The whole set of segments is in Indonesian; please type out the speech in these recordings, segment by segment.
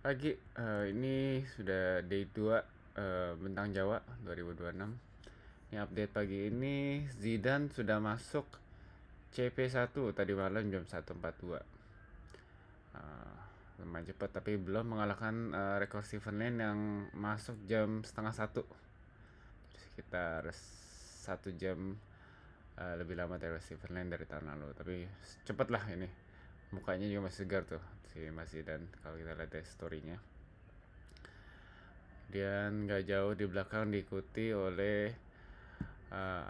Pagi, ini sudah day 2 Bentang Jawa 2026. Ini update pagi ini, Zidane sudah masuk CP1 tadi malam jam 1.42. Eh, Lumayan cepat tapi belum mengalahkan rekor Steven Lane yang masuk jam setengah satu. Sekitar 1 jam lebih lama dari Steven Lane dari tahun lalu. Tapi cepet lah ini. Mukanya juga masih segar tuh si Mas Zidane kalau kita lihat dari story-nya. Dan gak jauh di belakang diikuti oleh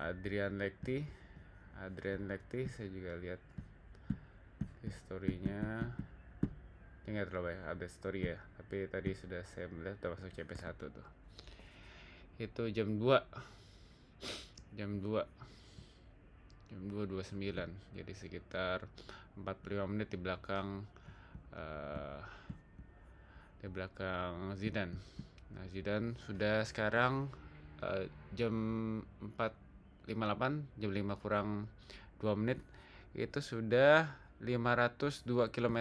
Adrian Lekti. Saya juga lihat historinya. Ini nggak terlalu banyak ada story ya, tapi tadi sudah saya melihat udah masuk CP1 tuh. Itu jam 2 jam 2.29, jadi sekitar 45 menit uh, di belakang Zidane. Nah, Zidane sudah sekarang jam 4.58, jam 5 kurang 2 menit, itu sudah 502 km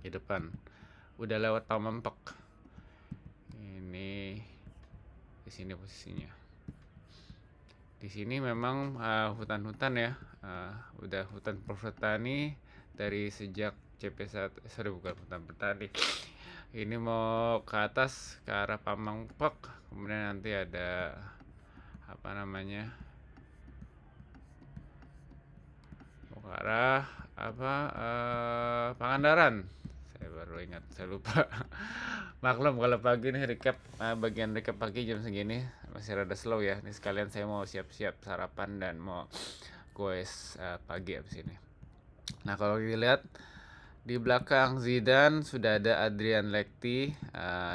di depan. Udah lewat Pamampek. Ini di sini posisinya. Di sini memang hutan-hutan ya. Udah hutan perhutani dari sejak CP1, sorry bukan hutan petani. Ini mau ke atas ke arah Pamampek, kemudian nanti ada apa namanya? Mau ke arah apa Pangandaran. Saya baru ingat, saya lupa. Maklum kalau pagi nih recap, bagian recap pagi jam segini masih rada slow ya. Ini sekalian saya mau siap-siap sarapan dan mau goes pagi abis ini. Nah, kalau dilihat di belakang Zidane sudah ada Adrian Lekti.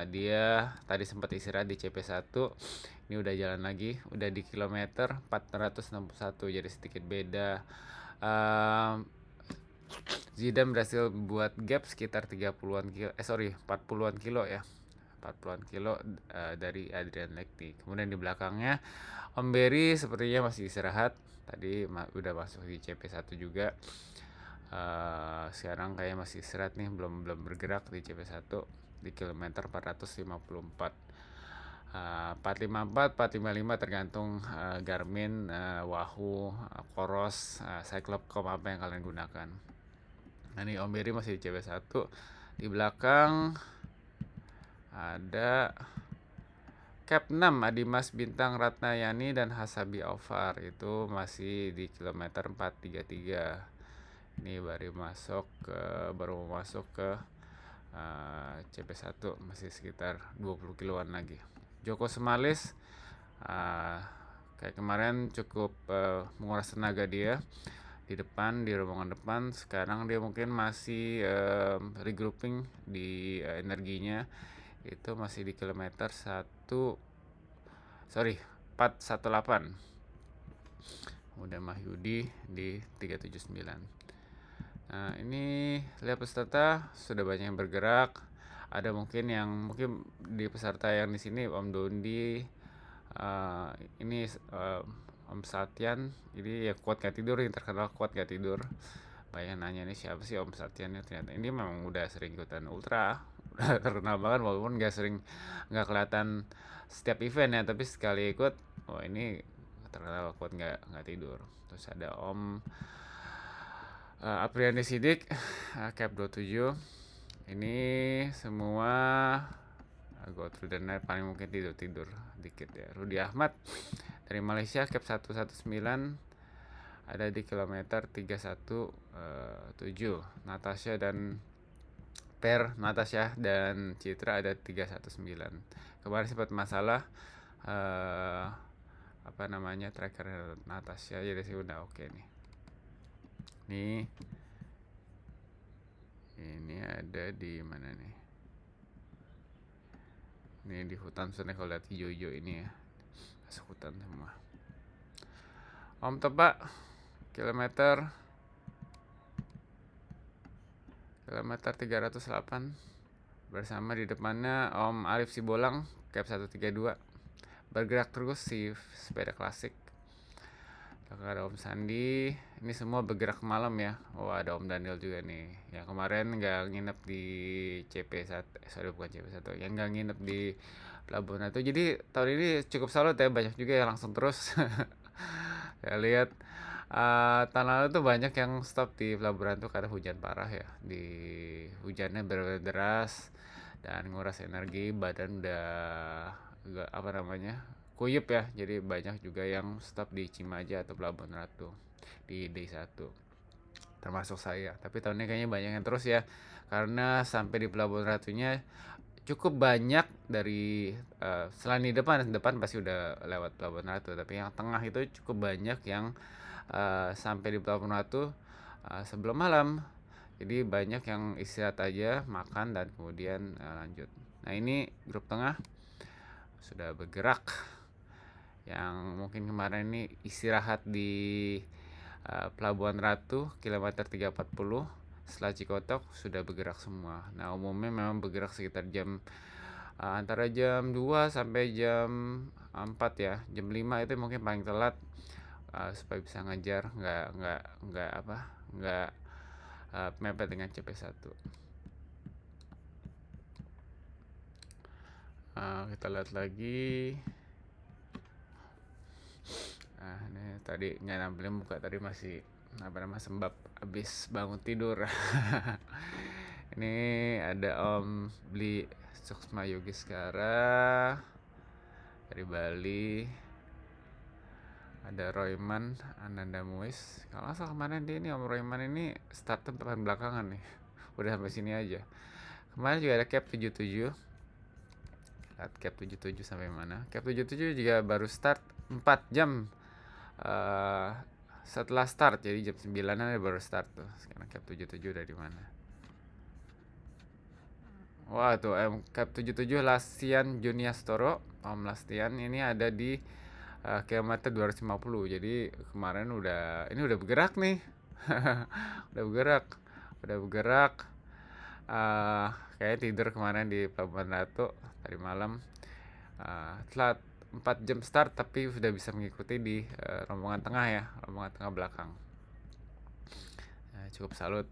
Dia tadi sempat istirahat di CP1. Ini udah jalan lagi, udah di kilometer 461, jadi sedikit beda. Zidane berhasil buat gap sekitar 30-an kilo, 40-an kilo ya. 40-an kilo dari Adrian Lekti. Kemudian di belakangnya Om Berry sepertinya masih istirahat. Tadi udah masuk di CP1 juga. Sekarang kayak masih istirahat nih, belum bergerak di CP1 di kilometer 454. 454, 455 tergantung Garmin, Wahoo, Coros, Cyclopcom apa yang kalian gunakan. Nah, ini Om Berry masih di CP1. Di belakang ada Cap 6 Adimas Bintang Ratnayani dan Hasabi Alvar, itu masih di kilometer 433. Ini baru masuk ke CP1, masih sekitar 20 kiloan lagi. Joko Semalis kayak kemarin cukup menguras tenaga dia di depan, di rombongan depan. Sekarang dia mungkin masih regrouping di energinya. Itu masih di kilometer 418. Udah Mahyudi di 379. Nah, ini lihat peserta sudah banyak yang bergerak. Ada mungkin di peserta yang di sini Om Dondi, ini Om Satyan, ini ya kuat gak tidur, yang terkenal kuat gak tidur. Banyak nanya ini siapa sih Om Satyan ya, ternyata ini memang udah sering ikutan ultra, udah terkenal banget walaupun nggak kelihatan setiap event ya, tapi sekali ikut, oh ini terkenal kuat nggak tidur. Terus ada Om Apriani Sidik, Cap 27. Ini semua go through the night, paling mungkin tidur dikit ya. Rudi Ahmad dari Malaysia, Cap 119, ada di kilometer 317. Natasha dan Citra ada 319. Kemarin sempat masalah tracker Natasha, jadi sih udah oke nih. Ini ada di mana nih? Ini di hutan, soalnya kalau lihat hijau-hijau ini ya, masuk hutan semua. Om Tebak kilometer 308 bersama di depannya Om Arif Sibolang, Cap 132. Bergerak terus si sepeda klasik. ada Om Sandi, ini semua bergerak malam ya. Oh, ada Om Daniel juga nih, yang kemarin nggak nginep di CP1, sorry bukan CP1, yang nggak nginep di Pelabuhan Ratu. Jadi tahun ini cukup salut ya, banyak juga yang langsung terus. Saya lihat tahun lalu tuh banyak yang stop di Pelabuhan Ratu karena hujan parah ya. Di hujannya benar-benar deras dan nguras energi, badan udah apa namanya, kuyup ya. Jadi banyak juga yang stop di Cimaja atau Pelabuhan Ratu di D1, termasuk saya. Tapi tahun ini kayaknya banyak yang terus ya, karena sampai di Pelabuhan Ratunya cukup banyak dari selain di depan pasti udah lewat Pelabuhan Ratu, tapi yang tengah itu cukup banyak yang sampai di Pelabuhan Ratu sebelum malam. Jadi banyak yang istirahat aja, makan dan kemudian lanjut. Nah, ini grup tengah sudah bergerak, yang mungkin kemarin ini istirahat di Pelabuhan Ratu kilometer 340, setelah Cikotok sudah bergerak semua. Nah, umumnya memang bergerak sekitar jam antara jam 2 sampai jam 4 ya. Jam 5 itu mungkin paling telat, supaya bisa ngejar, nggak mepet dengan CP1. Kita lihat lagi. Ini tadi nggak nampilin muka, tadi masih sembab habis bangun tidur. Ini ada Om Bli Suksma Yogiskara dari Bali. Ada Royman Ananda Muis. Kalau nggak salah kemarin dia ini, Om Royman ini startnya depan belakangan nih. Udah sampai sini aja. Kemarin juga ada Cap 77. Lihat Cap 77 sampai mana. Cap 77 juga baru start 4 jam setelah start, jadi jam 9-an baru start tuh. Sekarang Cap 77 udah di mana? Wah, tuh Cap 77 Lastian Juniastoro, Om Lastian ini ada di kilometer 250. Jadi kemarin ini udah bergerak nih. udah bergerak. Kayaknya tidur kemarin di Pelabuhan Ratu tadi malam. Telat 4 jam start, tapi sudah bisa mengikuti di rombongan tengah ya, rombongan tengah belakang. Cukup salut.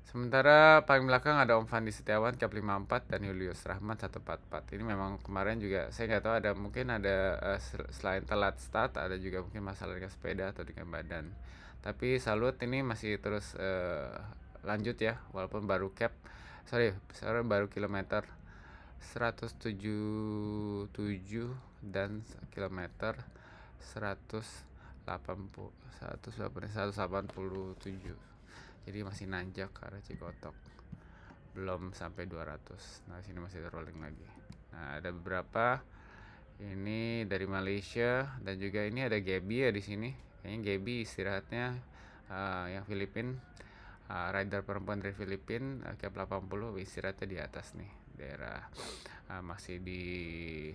Sementara paling belakang ada Om Fandi Setiawan Cap 54 dan Julius Rahman 144. Ini memang kemarin juga saya nggak tahu, mungkin ada selain telat start, ada juga mungkin masalah dengan sepeda atau dengan badan. Tapi salut, ini masih terus lanjut ya, walaupun baru baru kilometer 177 dan kilometer 187. Jadi masih nanjak ke arah Cikotok, belum sampai 200. Nah, sini masih rolling lagi. Nah, ada beberapa ini dari Malaysia, dan juga ini ada Gaby ya di sini. Kayaknya Gaby istirahatnya yang Filipin, rider perempuan dari Filipin, Cap 80 istirahatnya di atas nih, daerah masih di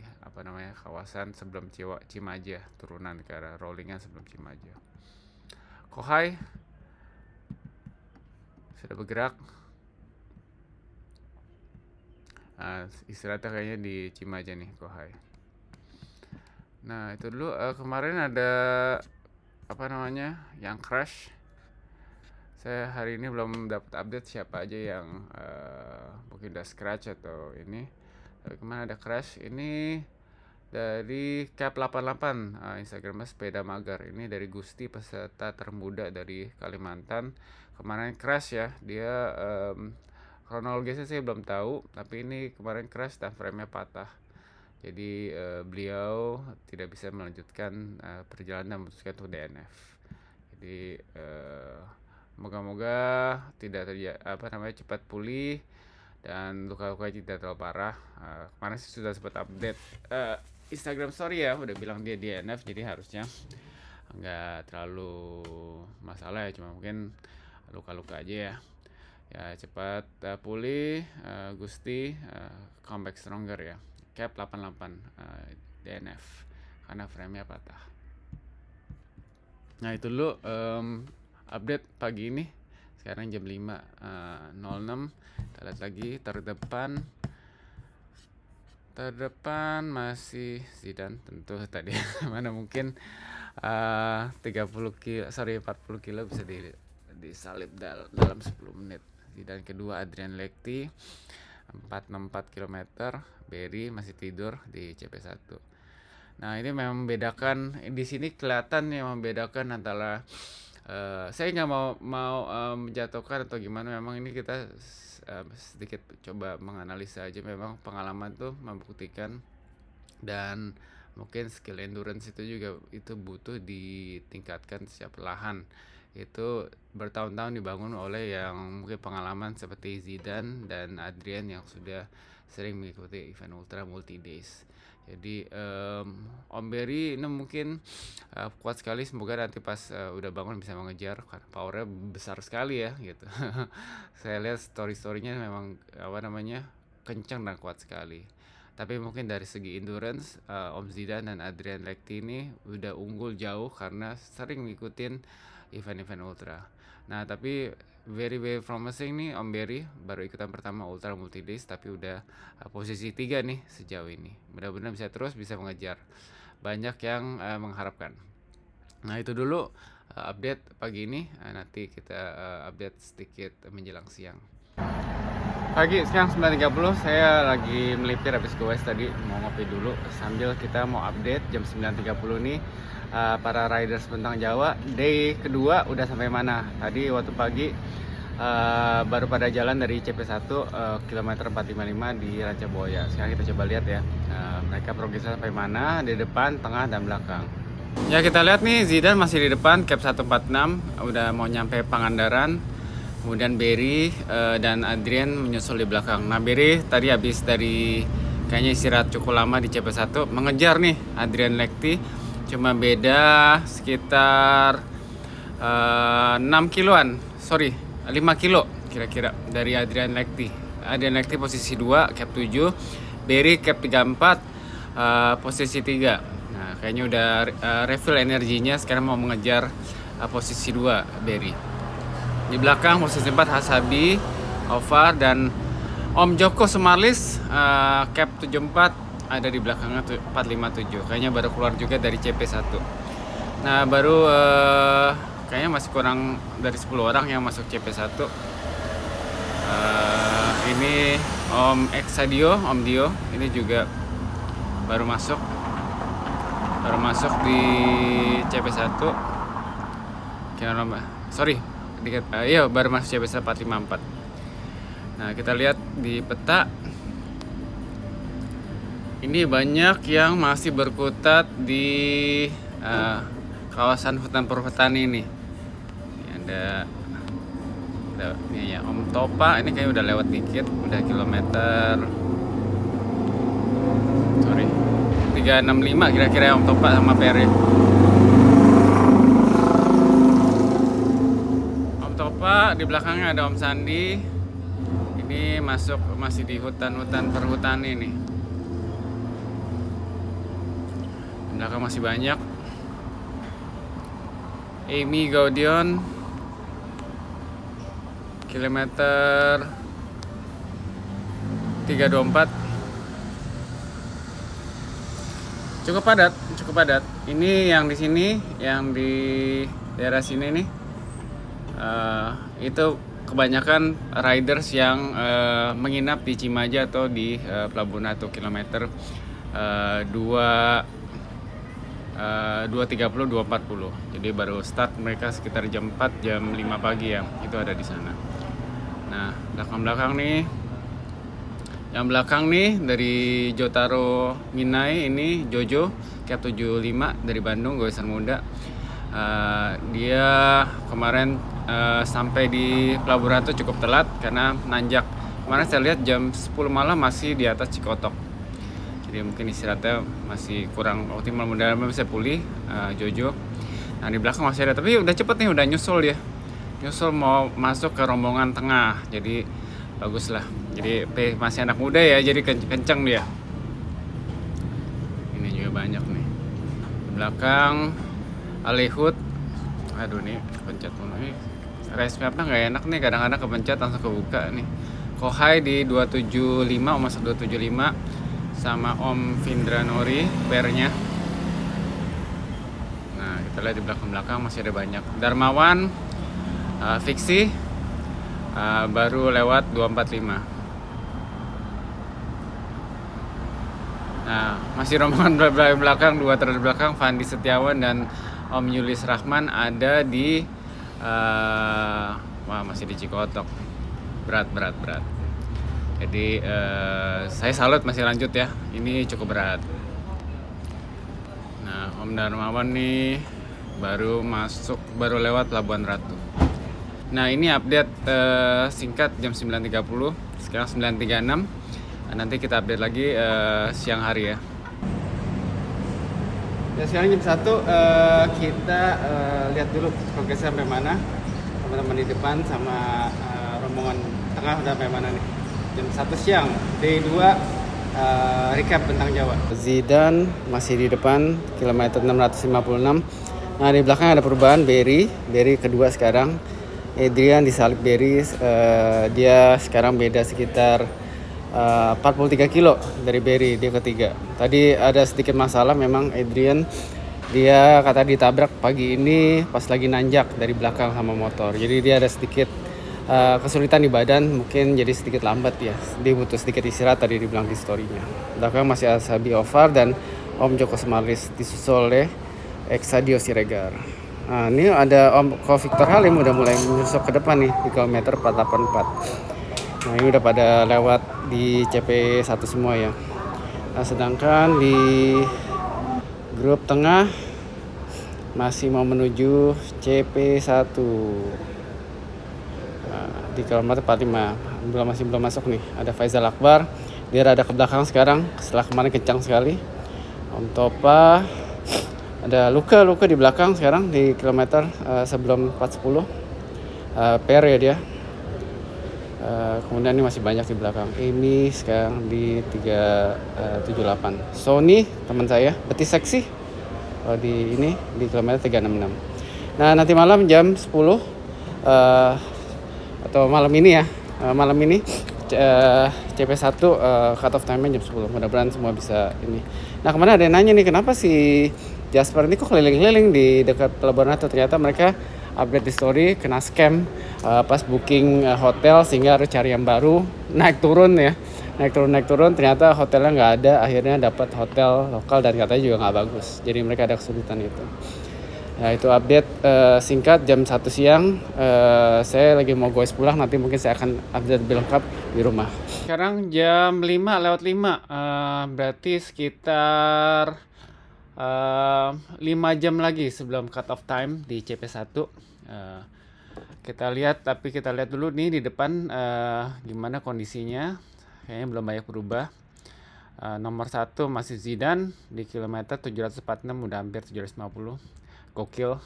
kawasan sebelum Cimaja, turunan ke arah rollingan sebelum Cimaja. Kohai sudah bergerak, istirahatnya kayaknya di Cimaja nih, Kohai. Nah, itu dulu. Kemarin ada yang crash. Saya hari ini belum dapat update siapa aja yang mungkin udah scratch atau ini. Tapi kemarin ada crash. Ini dari Cap 88, Instagramnya Sepeda Magar. Ini dari Gusti, peserta termuda dari Kalimantan. Kemarin crash ya. Dia kronologisnya saya belum tahu, tapi ini kemarin crash dan frame-nya patah. Jadi beliau tidak bisa melanjutkan perjalanan dan memutuskan untuk DNF. Jadi moga-moga tidak cepat pulih dan luka-luka tidak terlalu parah. Kemarin sih sudah sempat update Instagram story ya, udah bilang dia DNF, jadi harusnya nggak terlalu masalah ya, cuma mungkin luka-luka aja ya. Ya, cepat pulih Gusti, comeback stronger ya. Cap 88 DNF karena frame-nya patah. Nah, itu dulu update pagi ini. Sekarang jam 5.06. Kita lihat lagi terdepan masih Zidane tentu tadi. Mana mungkin 30 kilo, sorry 40 kilo bisa disalib dalam 10 menit. Dan kedua Adrian Lekti 464 km, Berry masih tidur di CP1. Nah, ini memang membedakan di sini, kelihatan yang membedakan antara saya nggak mau menjatuhkan atau gimana. Memang ini kita sedikit coba menganalisa aja. Memang pengalaman tuh membuktikan, dan mungkin skill endurance itu juga itu butuh ditingkatkan secara perlahan. Itu bertahun-tahun dibangun oleh yang mungkin pengalaman seperti Zidane dan Adrian yang sudah sering mengikuti event ultra multi days. Jadi Om Berry ini mungkin kuat sekali. Semoga nanti pas udah bangun bisa mengejar, karena powernya besar sekali ya gitu. Saya lihat story-storynya memang kencang dan kuat sekali. Tapi mungkin dari segi endurance, Om Zidane dan Adrian Lekti ini udah unggul jauh karena sering ngikutin event-event ultra. Nah, tapi very promising nih Om Berry, baru ikutan pertama ultra multi days tapi udah posisi 3 nih sejauh ini. Mudah-mudahan bisa mengejar. Banyak yang mengharapkan. Nah, itu dulu update pagi ini. Nanti kita update sedikit menjelang siang. Pagi sekarang 9.30, saya lagi melipir habis ke West tadi, mau ngopi dulu sambil kita mau update jam 9.30 nih para riders Bentang Jawa day kedua udah sampai mana. Tadi waktu pagi baru pada jalan dari CP1 kilometer 455 di Ranca Buaya. Sekarang kita coba lihat ya mereka progresnya sampai mana di depan, tengah, dan belakang. Ya, kita lihat nih Zidane masih di depan, cap 146 udah mau nyampe Pangandaran. Kemudian Berry dan Adrian menyusul di belakang. Nah, Berry tadi habis dari kayaknya istirahat cukup lama di CP1, mengejar nih Adrian Lekti. Cuma beda sekitar 6 kiloan, 5 kilo kira-kira dari Adrian Lekti. Adrian Lekti posisi 2, cap 7. Berry cap 34, posisi 3. Nah, kayaknya udah refill energinya, sekarang mau mengejar posisi 2 Berry. Di belakang posisi 4 Hasabi, Ovar, dan Om Joko Sumarlis cap 74 ada di belakangnya 457. Kayaknya baru keluar juga dari CP1. Nah, baru kayaknya masih kurang dari 10 orang yang masuk CP1. Ini Om Exadio, Om Dio, ini juga baru masuk di CP1. Iya, baru masuk CP1 454. Nah, kita lihat di peta. Ini banyak yang masih berkutat di kawasan hutan perhutani ini. Ada ini ya, Om Topa ini kayaknya udah lewat dikit, udah kilometer 365 kira-kira ya, Om Topa sama Peri. Di belakangnya ada Om Sandi. Ini masih di hutan perhutani nih. Di belakang masih banyak. Amy Gaudion kilometer 324. Cukup padat. Ini yang di sini, yang di daerah sini nih. Itu kebanyakan riders yang menginap di Cimaja atau di Pelabuhan Ratu kilometer 230 240. Jadi baru start mereka sekitar jam 4 jam 5 pagi ya, itu ada di sana. Nah, belakang nih. Yang belakang nih dari Jotaro Minai, ini Jojo cap 75 dari Bandung, goesan muda. Dia kemarin sampai di Pelabuhan Ratu cukup telat karena nanjak. Kemarin saya lihat jam 10 malam masih di atas Cikotok. Jadi mungkin istirahatnya masih kurang optimal, mudah-mudahan bisa pulih Jojo. Nah, di belakang masih ada, tapi udah cepet nih, udah nyusul dia. Nyusul mau masuk ke rombongan tengah. Jadi bagus lah. Jadi masih anak muda ya, jadi kenceng dia. Ini juga banyak nih. Di belakang Alehut. Aduh nih, kepencet mulu nih. Race mapnya nggak enak nih, kadang-kadang kepencet langsung kebuka nih. Kohai di 275, Om masuk 275 sama Om Vindra Nori pernya. Nah, kita kita lihat di belakang masih ada banyak. Darmawan, Fiksi, baru lewat 245. Nah, masih rombongan belakang, dua terbelakang, Fandi Setiawan dan Om Yulis Rahman ada di masih di Cikotok. Berat. Jadi saya salut masih lanjut ya. Ini cukup berat. Nah, Om Darmawan nih baru lewat Labuan Ratu. Nah, ini update singkat jam 9.30. Sekarang 9.36. Nanti kita update lagi siang hari ya. Ya, sekarang jam 1 kita lihat dulu progresnya sampai mana. Teman-teman di depan sama rombongan tengah udah sampai mana nih. Jam 1 siang, day 2 recap tentang Jawa. Zidan masih di depan, kilometer 656. Nah, di belakang ada perubahan, Berry kedua sekarang. Adrian disalip Berry, dia sekarang beda sekitar 43 kilo dari Berry, dia ketiga. Tadi ada sedikit masalah memang Adrian, dia kata ditabrak pagi ini pas lagi nanjak dari belakang sama motor. Jadi dia ada sedikit kesulitan di badan, mungkin jadi sedikit lambat ya. Dia butuh sedikit istirahat, tadi dibilang di story-nya. Belakang masih Asabi Ovar dan Om Joko Semalis, disusul oleh Exadio Siregar. Nah, ini ada Om Ko Victor Halim udah mulai menyusuk ke depan nih di kilometer 484. Nah, ini udah pada lewat di CP1 semua ya. Nah, sedangkan di grup tengah masih mau menuju CP1. Di kilometer 45 masih belum masuk nih. Ada Faizal Akbar, dia rada ke belakang sekarang setelah kemarin kencang sekali. Om Topa, ada luka di belakang sekarang di kilometer sebelum 410. Per ya dia. Kemudian ini masih banyak di belakang. Amy sekarang di 378. Sony teman saya, Betis Seksi di kilometer 366. Nah, nanti malam jam 10 atau malam ini CP1 cut off time-nya jam 10. Mudah-mudahan semua bisa ini. Nah, kemarin ada yang nanya nih, kenapa si Jasper ini kok keliling-keliling di dekat Labuan Ratu? Ternyata mereka update di story kena scam pas booking hotel, sehingga harus cari yang baru, naik turun. Ternyata hotelnya nggak ada, akhirnya dapat hotel lokal dan katanya juga nggak bagus. Jadi mereka ada kesulitan itu. Nah, itu update singkat jam 1 siang. Saya lagi mau goes pulang, nanti mungkin saya akan update lebih lengkap di rumah. Sekarang jam 5:05, berarti sekitar 5 jam lagi sebelum cut off time di CP1. Kita lihat dulu nih di depan gimana kondisinya. Kayaknya belum banyak berubah. Nomor 1 masih Zidan di kilometer 746, udah hampir 750. Gokil.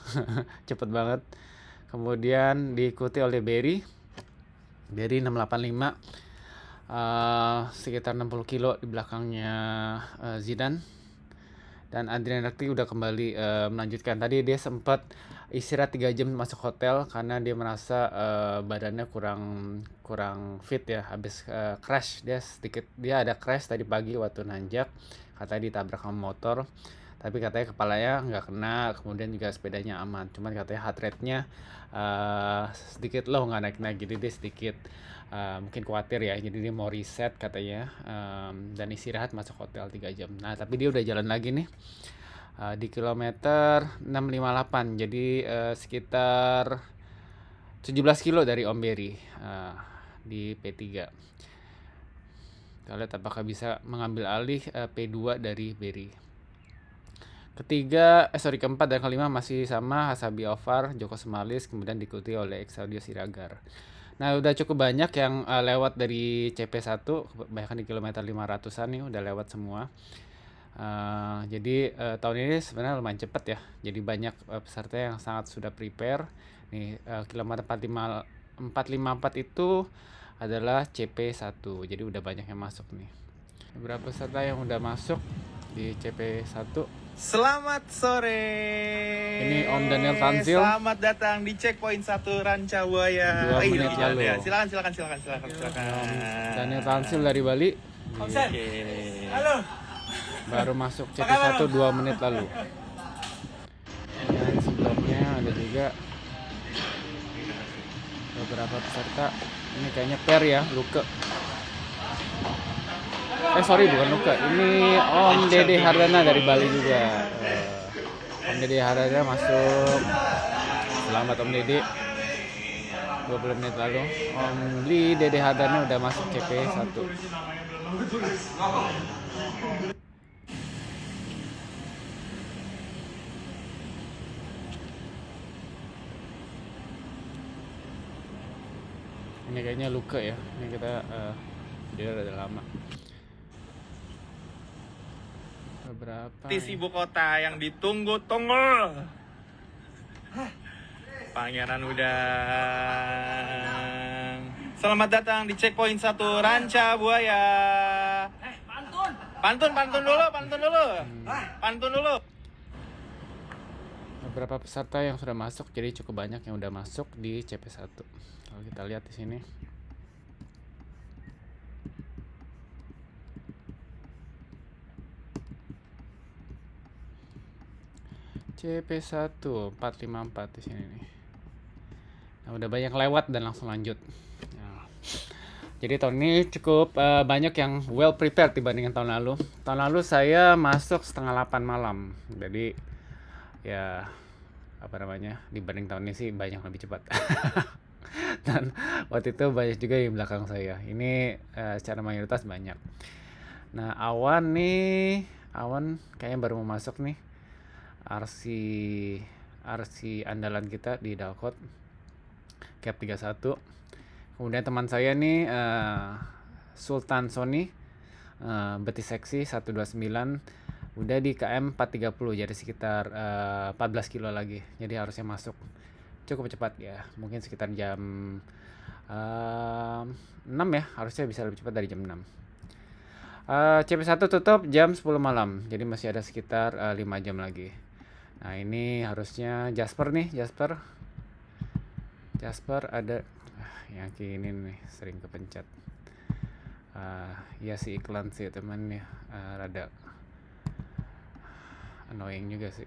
Cepet banget. Kemudian diikuti oleh Berry 685, sekitar 60 kilo di belakangnya Zidan. Dan Adrian Rakti udah kembali melanjutkan. Tadi dia sempat istirahat 3 jam masuk hotel karena dia merasa badannya kurang fit ya, habis crash. Dia ada crash tadi pagi waktu nanjak, katanya ditabrak sama motor. Tapi katanya kepalanya nggak kena, kemudian juga sepedanya aman. Cuman katanya heart rate-nya sedikit low, nggak naik-naik. Jadi dia sedikit mungkin khawatir ya. Jadi dia mau reset katanya, dan istirahat masuk hotel 3 jam. Nah, tapi dia udah jalan lagi nih di kilometer 658. Jadi sekitar 17 kilo dari Om Berry di P3. Kita lihat apakah bisa mengambil alih P2 dari Berry. Keempat dan kelima masih sama, Asabi Ovar, Joko Semalis, kemudian diikuti oleh Exadio Siregar. Nah, udah cukup banyak yang lewat dari CP1, bahkan di kilometer 500-an nih udah lewat semua. Jadi tahun ini sebenarnya lumayan cepat ya. Jadi banyak peserta yang sangat sudah prepare. Nih kilometer 454 itu adalah CP1. Jadi udah banyak yang masuk nih. Beberapa peserta yang udah masuk di CP1. Selamat sore. Ini Om Daniel Tanzil. Selamat datang di checkpoint 1 Rancabuaya. 2 menit lalu. Ya. Silakan. Daniel Tanzil dari Bali. Om Sen. Halo. Baru masuk CP1 2 menit lalu. Dan juga beberapa peserta. Ini kayaknya pair ya, Luke. Sorry, bukan Luke. Ini Om Dede Hardana dari Bali juga. Om Dede Hardana masuk. Selamat Om Dede. 20 menit lalu Om Dede Hardana udah masuk CP1. Ini kayaknya Luke ya. Ini kita dia udah lama. Beberapa Tis ibu kota yang ditunggu-tunggu. Pangeran Udang. Selamat datang di checkpoint 1 Ranca Buaya. Pantun dulu. Beberapa peserta yang sudah masuk, jadi cukup banyak yang udah masuk di CP1. Kalau kita lihat di sini. CP1 454 di sini nih. Nah, udah banyak lewat dan langsung lanjut. Nah, jadi tahun ini cukup banyak yang well prepared dibandingkan tahun lalu. Tahun lalu saya masuk setengah 8 malam. Jadi ya dibanding tahun ini sih banyak lebih cepat. Dan waktu itu banyak juga yang belakang saya. Ini secara mayoritas banyak. Nah, awan kayaknya baru mau masuk nih. RC andalan kita di Dalcott Cap 31. Kemudian teman saya nih Sultan Sony betis seksi 129 udah di KM 430, jadi sekitar 14 kilo lagi, jadi harusnya masuk cukup cepat ya, mungkin sekitar jam 6 ya, harusnya bisa lebih cepat dari jam 6. CP1 tutup jam 10 malam, jadi masih ada sekitar 5 jam lagi. Nah, ini harusnya Jasper ada yang kini nih sering kepencet. Ya si iklan sih teman ya, rada annoying juga sih.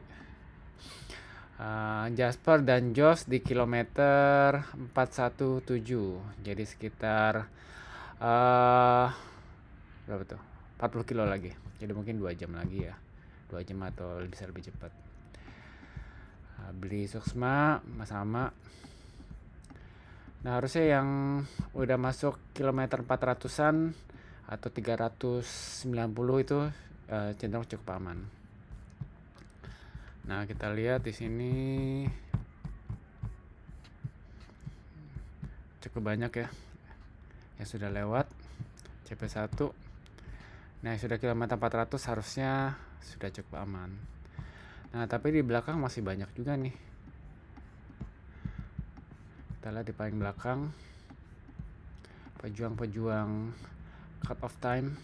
Jasper dan Josh di kilometer 417, jadi sekitar berapa tuh? 40 kilo lagi, jadi mungkin 2 jam lagi ya, 2 jam atau bisa lebih cepat. Beli Suksma sama. Nah, harusnya yang udah masuk kilometer 400-an atau 390 itu cenderung cukup aman. Nah, kita lihat di sini cukup banyak ya yang sudah lewat CP1. Nah, yang sudah kilometer 400 harusnya sudah cukup aman. Nah, tapi di belakang masih banyak juga nih. Kita lihat di paling belakang, pejuang cut off time.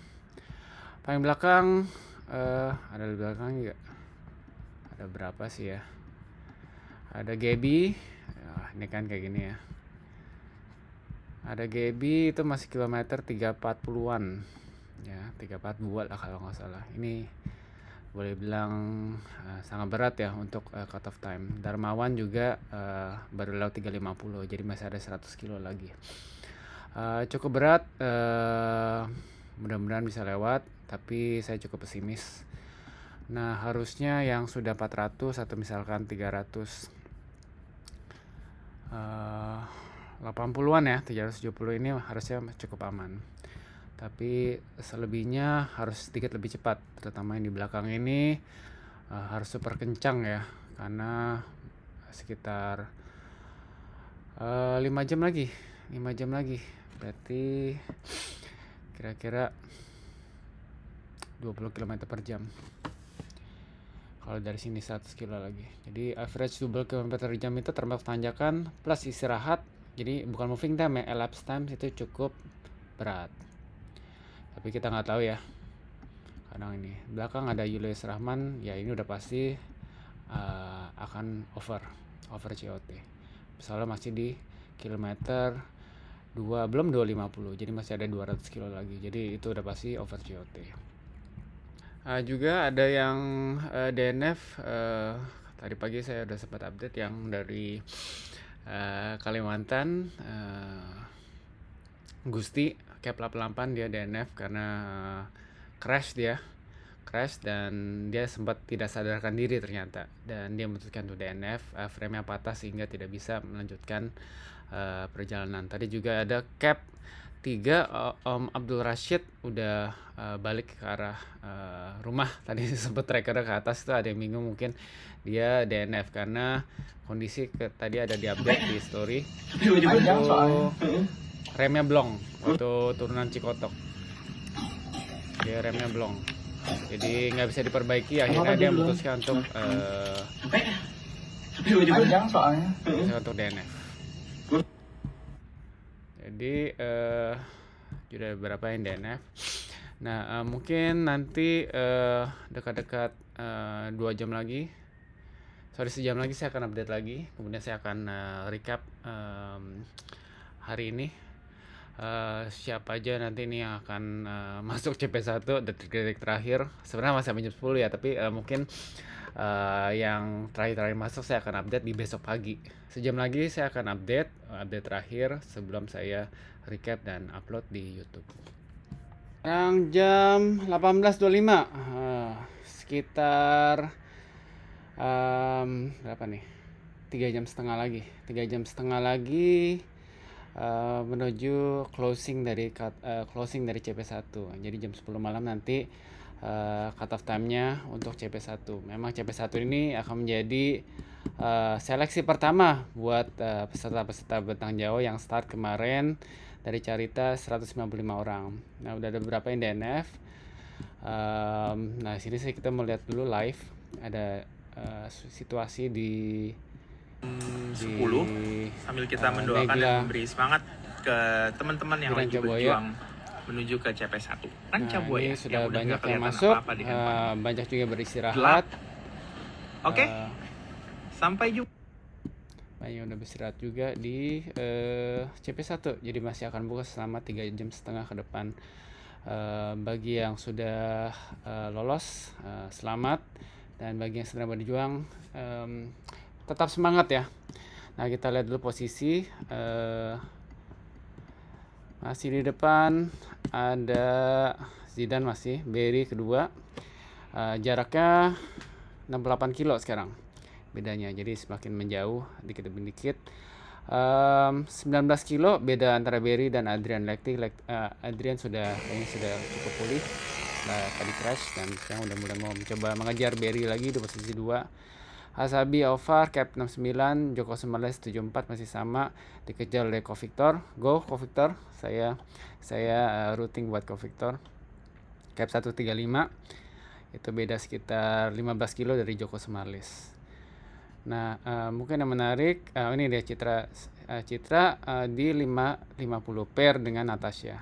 Paling belakang ada di belakang juga. Ada berapa sih ya? Ada Gaby. Ini kan kayak gini ya. Ada Gaby itu masih kilometer 340-an. Ya, 342 lah kalau nggak salah. Ini boleh bilang sangat berat ya untuk cut off time. Darmawan juga baru lewat 350, jadi masih ada 100 kilo lagi. Cukup berat, mudah-mudahan bisa lewat, tapi saya cukup pesimis. Nah, harusnya yang sudah 400 atau misalkan 380-an ya, 370 ini harusnya cukup aman. Tapi selebihnya harus sedikit lebih cepat, terutama yang di belakang ini harus super kencang ya, karena sekitar 5 jam lagi, berarti kira-kira 20 km per jam. Kalau dari sini 100 kilo lagi, jadi average 20 km per jam itu termasuk tanjakan plus istirahat, jadi bukan moving time ya, elapsed time itu cukup berat. Tapi kita nggak tahu ya, kadang ini belakang ada Julius Rahman ya, ini udah pasti akan over COT, misalnya masih di kilometer 2, belum 250, jadi masih ada 200 kilo lagi, jadi itu udah pasti over COT. Juga ada yang DNF tadi pagi saya udah sempat update yang dari Kalimantan, Gusti cap 88 dia DNF karena crash dan dia sempat tidak sadarkan diri ternyata, dan dia memutuskan untuk DNF, frame-nya patah sehingga tidak bisa melanjutkan perjalanan. Tadi juga ada cap 3, Om Abdul Rashid udah balik ke arah rumah. Tadi sempat trackernya ke atas, itu ada yang bingung mungkin dia DNF karena kondisi tadi ada di update di story waktu remnya blong waktu turunan Cikotok, dia remnya blong jadi nggak bisa diperbaiki, akhirnya dia memutuskan untuk DNF. Jadi sudah beberapa yang DNF. Nah mungkin nanti dekat-dekat 1 jam lagi saya akan update lagi, kemudian saya akan recap hari ini siapa aja nanti ini yang akan masuk CP1 detik-detik terakhir. Sebenarnya masih sampai jam 10 ya, tapi mungkin yang terakhir masuk saya akan update di besok pagi. Sejam lagi saya akan update terakhir sebelum saya recap dan upload di YouTube. Sekarang jam 18.25, sekitar berapa nih? 3 jam setengah lagi menuju closing dari CP1. Jadi jam 10 malam nanti cut off time-nya untuk CP1. Memang CP1 ini akan menjadi seleksi pertama buat peserta-peserta Bentang Jawa yang start kemarin dari Carita 195 orang. Nah, udah ada beberapa yang DNF. Nah, sini kita mau lihat dulu live ada situasi di 10 sambil kita mendoakan dan memberi semangat ke teman-teman yang lagi berjuang menuju ke CP1 Ranca Buaya. Ini sudah banyak yang masuk, banyak juga beristirahat. Oke. Sampai jumpa. Banyak udah beristirahat juga di CP1, jadi masih akan buka selama 3,5 jam ke depan. Bagi yang sudah lolos, selamat, dan bagi yang sedang berjuang, tetap semangat ya. Nah, kita lihat dulu posisi. Masih di depan ada Zidane, masih Berry kedua. Jaraknya 68 kilo sekarang bedanya, jadi semakin menjauh dikit demi dikit. 19 kilo beda antara Berry dan Adrian Lekti. Adrian kayaknya sudah cukup pulih setelah tadi crash, dan sekarang udah mulai mau mencoba mengejar Berry lagi di posisi 2. Hasabi Alvar cap 69, Joko Sumales 74 masih sama, dikejar oleh Ko-Victor. Go Ko-Victor, saya routing buat Ko-Victor cap 135, itu beda sekitar 15 kilo dari Joko Sumales. Nah, mungkin yang menarik, ini dia Citra di 550 pair dengan Natasha.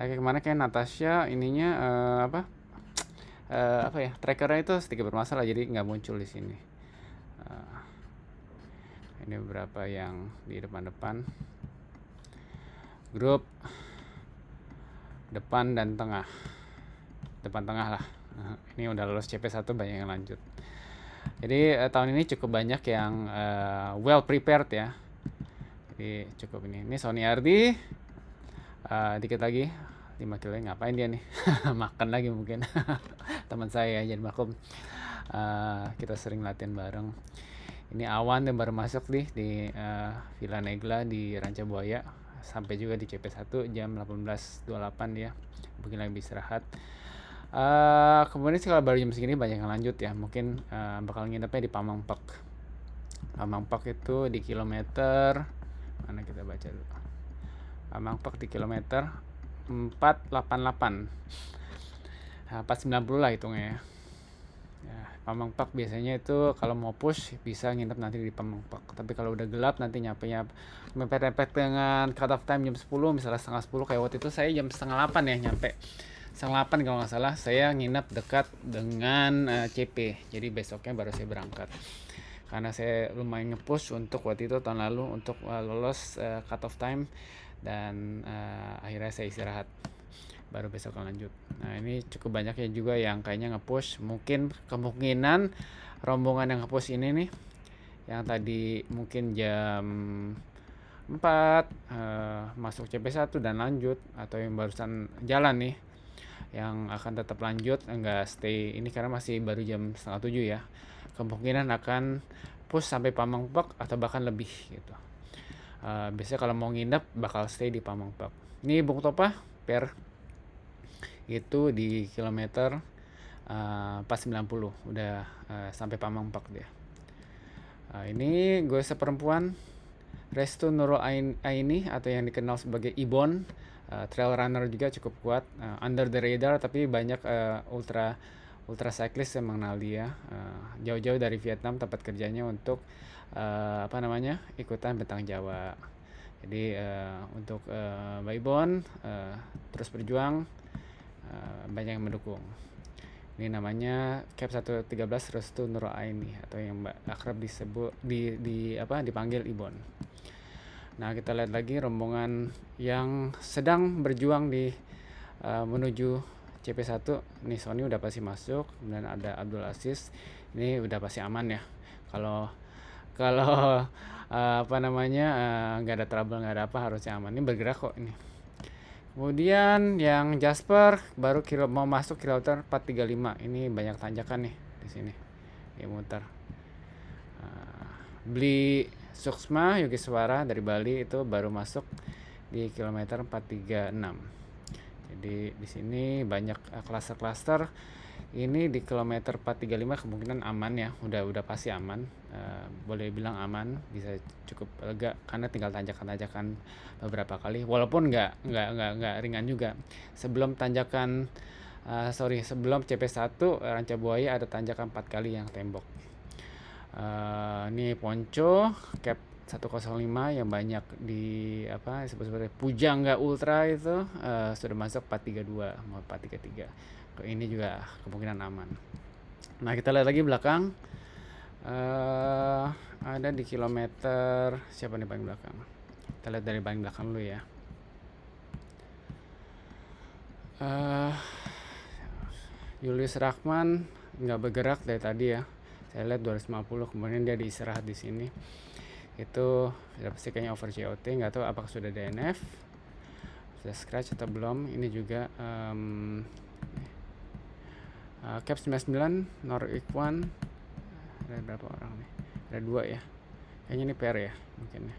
Nah, kemana kayak Natasha ininya apa ya, trackernya itu sedikit bermasalah, jadi nggak muncul di sini. Ini beberapa yang di depan grup depan dan tengah lah. Ini udah lolos CP1, banyak yang lanjut. Jadi tahun ini cukup banyak yang well prepared ya. Jadi cukup ini Sony Ardi, dikit lagi 5 kilo, ngapain dia nih? Makan lagi mungkin. Teman saya jadi maklum, kita sering latihan bareng. Ini Awan yang baru masuk di Villa Negla di Ranca Buaya, sampai juga di CP1 jam 18.28 dia, mungkin lagi istirahat. Kemudian kalau baru jam segini banyak yang lanjut ya, mungkin bakal nginepnya di Pamangpek. Pamangpek itu di kilometer mana, kita baca dulu. Pamangpek di kilometer 488, 490 lah hitungnya ya. Pamangpek biasanya itu kalau mau push bisa nginep nanti di Pamangpek, tapi kalau udah gelap nanti nyampe-nya mepet-mepet dengan cut off time jam 10, misalnya setengah 10. Kayak waktu itu saya jam setengah 8 ya nyampe, setengah 8 kalau nggak salah. Saya nginep dekat dengan CP, jadi besoknya baru saya berangkat, karena saya lumayan nge-push untuk waktu itu tahun lalu untuk lolos cut off time, dan akhirnya saya istirahat. baru besok lanjut. Nah ini cukup banyak ya juga yang kayaknya nge-push. Mungkin kemungkinan rombongan yang nge-push ini nih, yang tadi mungkin jam 4 masuk CP1 dan lanjut, atau yang barusan jalan nih yang akan tetap lanjut, enggak stay ini karena masih baru jam setengah 7 ya, kemungkinan akan push sampai Pamengpeuk atau bahkan lebih gitu. Biasanya kalau mau nginep bakal stay di Pamengpeuk. Ini Bung Topa per itu di kilometer 490 udah sampai Pamengpeuk dia. Ini gue seperempuan Restu Nurul Aini atau yang dikenal sebagai Ibon, trail runner juga cukup kuat, under the radar tapi banyak ultra cyclist yang mengenal dia, jauh-jauh dari Vietnam tempat kerjanya untuk ikutan Bentang Jawa. Jadi untuk Mbak Ibon terus berjuang, banyak yang mendukung. Ini namanya Cap 113 Restu Nurul Aini atau yang akrab disebut dipanggil Ibon. Nah kita lihat lagi rombongan yang sedang berjuang di menuju CP1. Nih Sony udah pasti masuk, kemudian ada Abdul Aziz. Ini udah pasti aman ya. Kalau nggak ada trouble, nggak ada apa, harusnya aman. Ini bergerak kok ini. Kemudian yang Jasper baru mau masuk kilometer 435. Ini banyak tanjakan nih di sini. Dia muter. Beli Suksma Yogiswara dari Bali itu baru masuk di kilometer 436. Jadi di sini banyak klaster-klaster. Ini di kilometer 435 kemungkinan aman ya, udah pasti aman. Boleh bilang aman, bisa cukup lega karena tinggal tanjakan-tanjakan beberapa kali. Walaupun nggak ringan juga. Sebelum sebelum CP1 Rancabuaya ada tanjakan 4 kali yang tembok. Ini Ponco Cap 105 yang banyak di seperti Pujangga Ultra itu sudah masuk 432 mau 433. Ini juga kemungkinan aman. Nah kita lihat lagi belakang, ada di kilometer siapa nih paling belakang. Kita lihat dari paling belakang dulu ya. Julius Rahman nggak bergerak dari tadi ya. Saya lihat 250, kemudian dia diistirahat di sini. Itu sudah pasti kayaknya over COT, nggak tahu apakah sudah DNF, sudah scratch atau belum. Ini juga Cap 99 Norikwan, ada berapa orang nih? Ada 2 ya, kayaknya ini pair ya mungkin ya.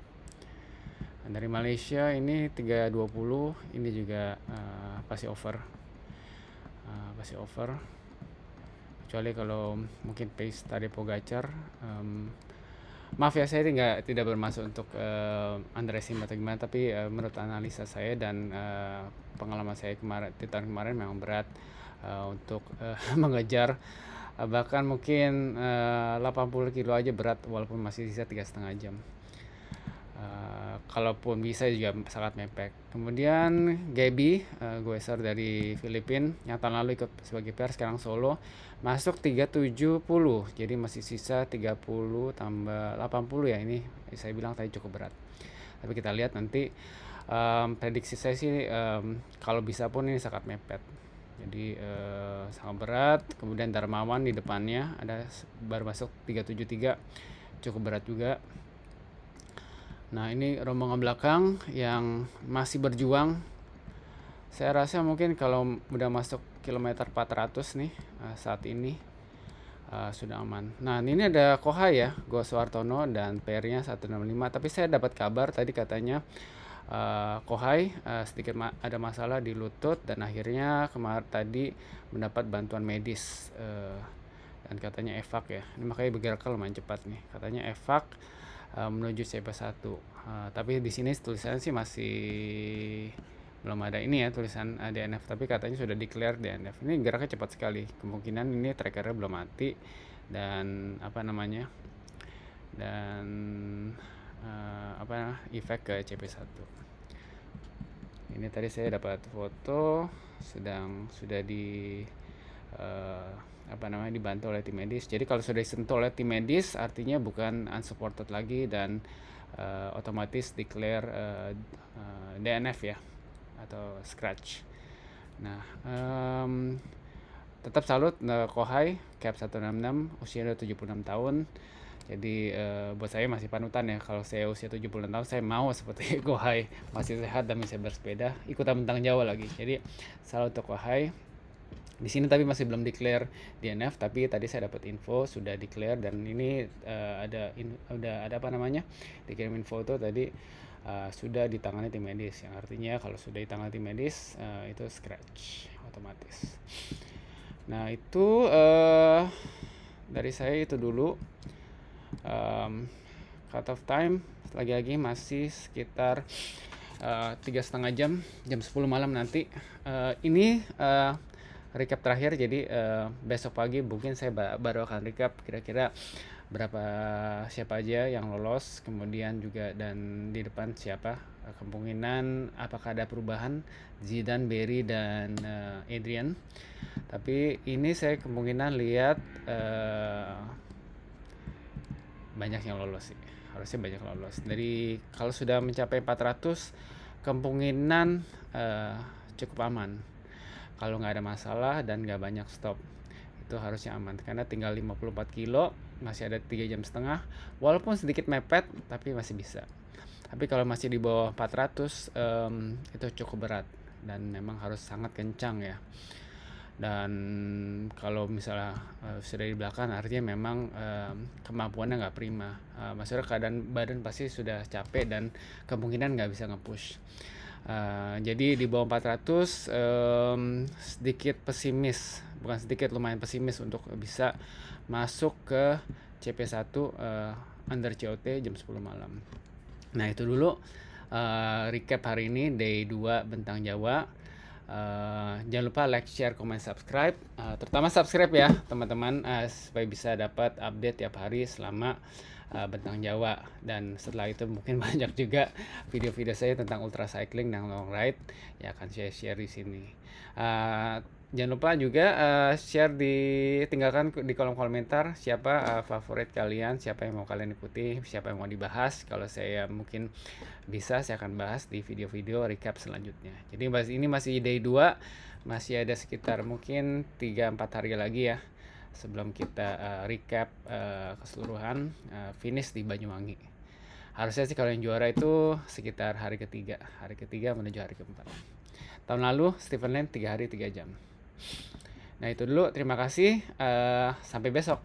Dari Malaysia ini 320, ini juga pasti over, kecuali kalau mungkin pace tadi Pogacar. Maaf ya, saya tidak bermaksud untuk underestimate atau gimana, tapi menurut analisa saya dan pengalaman saya di tahun kemarin memang berat untuk mengejar, bahkan mungkin 80 kilo aja berat walaupun masih sisa 3,5 jam. Kalaupun bisa juga sangat mepet. Kemudian Gaby Goeser dari Filipina yang tahun lalu ikut sebagai pair, sekarang solo, masuk 370, jadi masih sisa 30 tambah 80 ya. Ini saya bilang tadi cukup berat, tapi kita lihat nanti. Prediksi saya sih kalau bisa pun ini sangat mepet, jadi sangat berat. Kemudian Darmawan di depannya ada baru masuk 373, cukup berat juga. Nah ini rombongan belakang yang masih berjuang. Saya rasa mungkin kalau udah masuk kilometer 400 nih saat ini sudah aman. Nah ini ada Kohai ya, Go Suartono dan pairnya 165. Tapi saya dapat kabar tadi katanya Kohai sedikit ada masalah di lutut dan akhirnya kemarin tadi mendapat bantuan medis dan katanya evac ya. Ini makanya bergerak lumayan cepat nih. Katanya evac menuju CP1. Tapi di sini tulisannya sih masih belum ada ini ya, tulisan DNF, tapi katanya sudah declare DNF. Ini geraknya cepat sekali. Kemungkinan ini trackernya belum mati dan efek ke CP1. Ini tadi saya dapat foto sudah dibantu oleh tim medis. Jadi kalau sudah disentuh oleh tim medis artinya bukan unsupported lagi dan otomatis declare DNF ya, atau scratch. Nah, tetap salut Kohai Cap 166, usia 76 tahun. Jadi buat saya masih panutan ya. Kalau saya usia 76 tahun, saya mau seperti Kohai, masih sehat dan bisa bersepeda, ikutan bentang Jawa lagi. Jadi salut untuk Kohai. Di sini tapi masih belum declare DNF, tapi tadi saya dapat info sudah declare, dan ini udah ada apa namanya, dikirimin foto tadi, sudah ditangani tim medis, yang artinya kalau sudah ditangani tim medis itu scratch otomatis. Nah itu dari saya itu dulu. Cut off time lagi-lagi masih sekitar 3,5 jam, jam 10 malam nanti. Ini recap terakhir, jadi besok pagi mungkin saya baru akan recap kira-kira siapa aja yang lolos, kemudian juga dan di depan siapa, kemungkinan apakah ada perubahan Zidane, Berry, dan Adrian. Tapi ini saya kemungkinan lihat banyak yang lolos sih, harusnya banyak lolos. Dari kalau sudah mencapai 400 kemungkinan cukup aman. Kalau nggak ada masalah dan nggak banyak stop, itu harusnya aman, karena tinggal 54 kilo, masih ada 3,5 jam, walaupun sedikit mepet tapi masih bisa. Tapi kalau masih di bawah 400 itu cukup berat dan memang harus sangat kencang ya. Dan kalau misalnya sudah di belakang, artinya memang kemampuannya nggak prima, maksudnya keadaan badan pasti sudah capek dan kemungkinan nggak bisa nge-push. Jadi di bawah 400 sedikit pesimis, bukan sedikit, lumayan pesimis untuk bisa masuk ke CP1 under COT jam 10 malam. Nah itu dulu recap hari ini, day 2 Bentang Jawa. Jangan lupa like, share, comment, subscribe, terutama subscribe ya teman-teman, supaya bisa dapat update tiap hari selama Bentang Jawa. Dan setelah itu mungkin banyak juga video-video saya tentang ultra cycling dan long ride yang akan saya share di sini. Jangan lupa juga tinggalkan di kolom komentar siapa favorit kalian, siapa yang mau kalian ikuti, siapa yang mau dibahas. Kalau saya mungkin bisa, saya akan bahas di video-video recap selanjutnya. Jadi ini masih day 2, masih ada sekitar mungkin 3-4 hari lagi ya sebelum kita recap keseluruhan finish di Banyuwangi. Harusnya sih kalau yang juara itu sekitar hari ketiga menuju hari keempat. Tahun lalu Stephen Lane 3 hari 3 jam. Nah itu dulu, terima kasih, sampai besok.